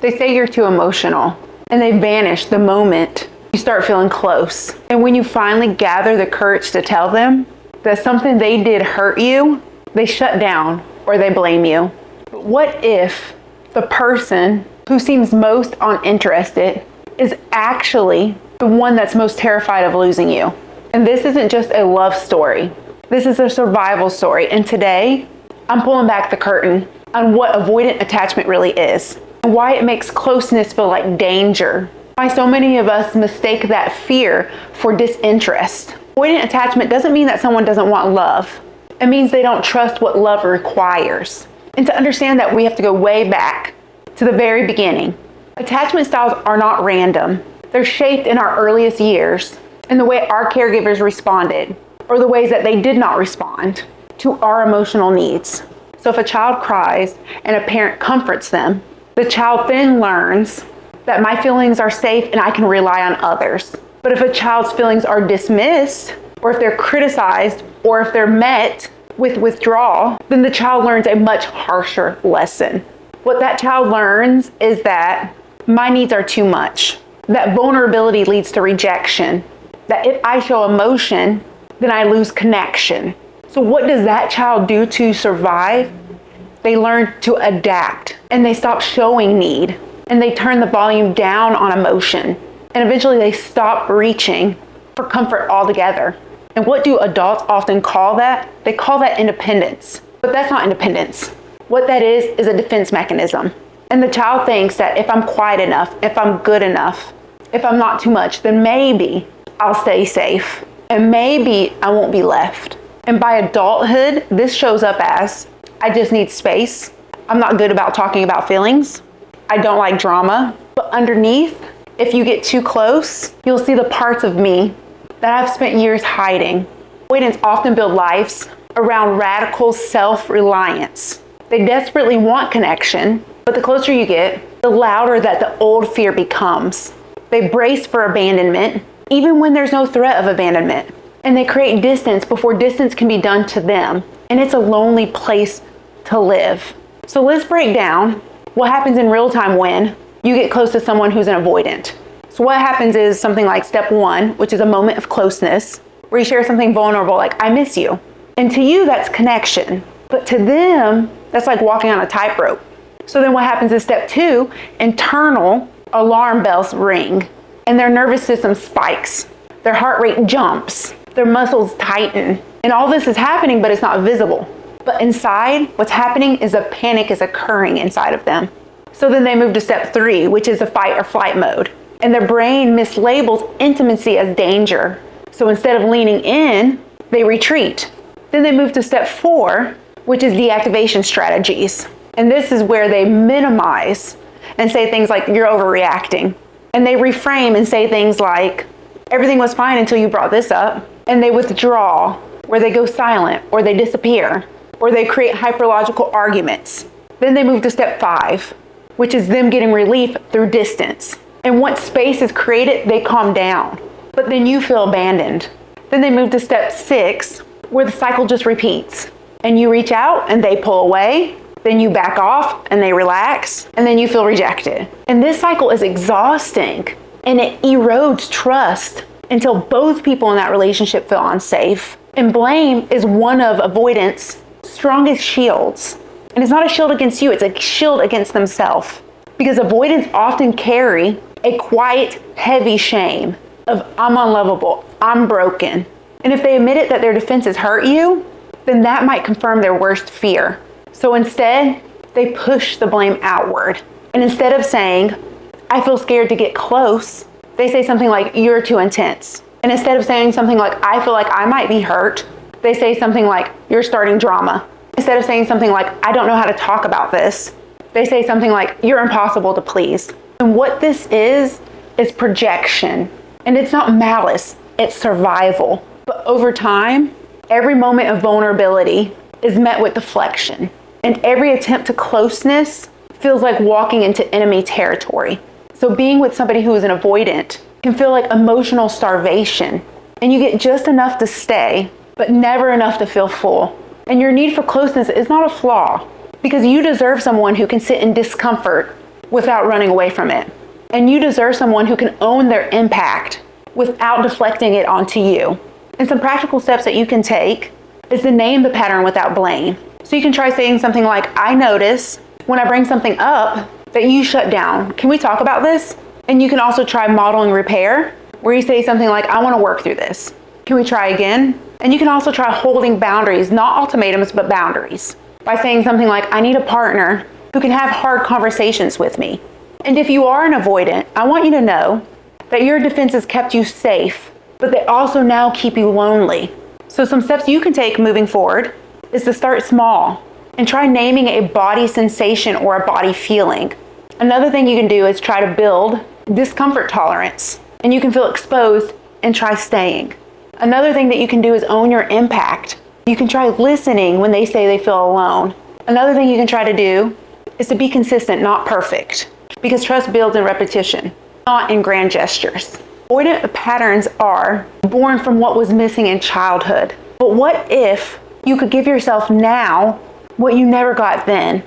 They say you're too emotional, and they vanish the moment you start feeling close. And when you finally gather the courage to tell them that something they did hurt you, they shut down or they blame you. But what if the person who seems most uninterested is actually the one that's most terrified of losing you? And this isn't just a love story. This is a survival story. And today, I'm pulling back the curtain on what avoidant attachment really is and why it makes closeness feel like danger. Why so many of us mistake that fear for disinterest. Avoidant attachment doesn't mean that someone doesn't want love. It means they don't trust what love requires. And to understand that, we have to go way back to the very beginning. Attachment styles are not random. They're shaped in our earliest years in the way our caregivers responded or the ways that they did not respond to our emotional needs. So if a child cries and a parent comforts them, the child then learns that my feelings are safe and I can rely on others. But if a child's feelings are dismissed, or if they're criticized, or if they're met with withdrawal, then the child learns a much harsher lesson. What that child learns is that my needs are too much, that vulnerability leads to rejection, that if I show emotion, then I lose connection. So what does that child do to survive? They learn to adapt, and they stop showing need, and they turn the volume down on emotion, and eventually they stop reaching for comfort altogether. And what do adults often call that? They call that independence. But that's not independence. What that is a defense mechanism. And the child thinks that if I'm quiet enough, if I'm good enough, if I'm not too much, then maybe I'll stay safe, and maybe I won't be left. And by adulthood, this shows up as, I just need space. I'm not good about talking about feelings. I don't like drama. But underneath, if you get too close, you'll see the parts of me that I've spent years hiding. Avoidants often build lives around radical self-reliance. They desperately want connection, but the closer you get, the louder that the old fear becomes. They brace for abandonment, even when there's no threat of abandonment. And they create distance before distance can be done to them. And it's a lonely place to live. So let's break down what happens in real time when you get close to someone who's an avoidant. So what happens is something like step 1, which is a moment of closeness, where you share something vulnerable like, I miss you. And to you, that's connection. But to them, that's like walking on a tightrope. So then what happens is step 2, internal alarm bells ring, and their nervous system spikes. Their heart rate jumps. Their muscles tighten. And all this is happening, but it's not visible. But inside, what's happening is a panic is occurring inside of them. So then they move to step 3, which is a fight or flight mode. And their brain mislabels intimacy as danger. So instead of leaning in, they retreat. Then they move to step 4, which is deactivation strategies. And this is where they minimize and say things like, you're overreacting. And they reframe and say things like, everything was fine until you brought this up. And they withdraw, where they go silent, or they disappear, or they create hyperlogical arguments. Then they move to step 5, which is them getting relief through distance. And once space is created, they calm down. But then you feel abandoned. Then they move to step 6, where the cycle just repeats. And you reach out and they pull away. Then you back off and they relax. And then you feel rejected. And this cycle is exhausting. And it erodes trust until both people in that relationship feel unsafe. And blame is one of avoidance' strongest shields. And it's not a shield against you, it's a shield against themselves. Because avoidants often carry a quiet, heavy shame of I'm unlovable, I'm broken. And if they admit it that their defenses hurt you, then that might confirm their worst fear. So instead, they push the blame outward. And instead of saying, I feel scared to get close, they say something like, you're too intense. And instead of saying something like, I feel like I might be hurt, they say something like, you're starting drama. Instead of saying something like, I don't know how to talk about this, they say something like, you're impossible to please. And what this is projection. And it's not malice, it's survival. But over time, every moment of vulnerability is met with deflection. And every attempt to closeness feels like walking into enemy territory. So being with somebody who is an avoidant can feel like emotional starvation. And you get just enough to stay, but never enough to feel full. And your need for closeness is not a flaw, because you deserve someone who can sit in discomfort without running away from it. And you deserve someone who can own their impact without deflecting it onto you. And some practical steps that you can take is to name the pattern without blame. So you can try saying something like, I notice when I bring something up that you shut down. Can we talk about this? And you can also try modeling repair, where you say something like, I want to work through this. Can we try again? And you can also try holding boundaries, not ultimatums, but boundaries, by saying something like, I need a partner who can have hard conversations with me. And if you are an avoidant, I want you to know that your defenses kept you safe, but they also now keep you lonely. So some steps you can take moving forward is to start small and try naming a body sensation or a body feeling. Another thing you can do is try to build discomfort tolerance, and you can feel exposed and try staying. Another thing that you can do is own your impact. You can try listening when they say they feel alone. Another thing you can try to do is to be consistent, not perfect, because trust builds in repetition, not in grand gestures. Avoidant patterns are born from what was missing in childhood. But what if you could give yourself now what you never got then?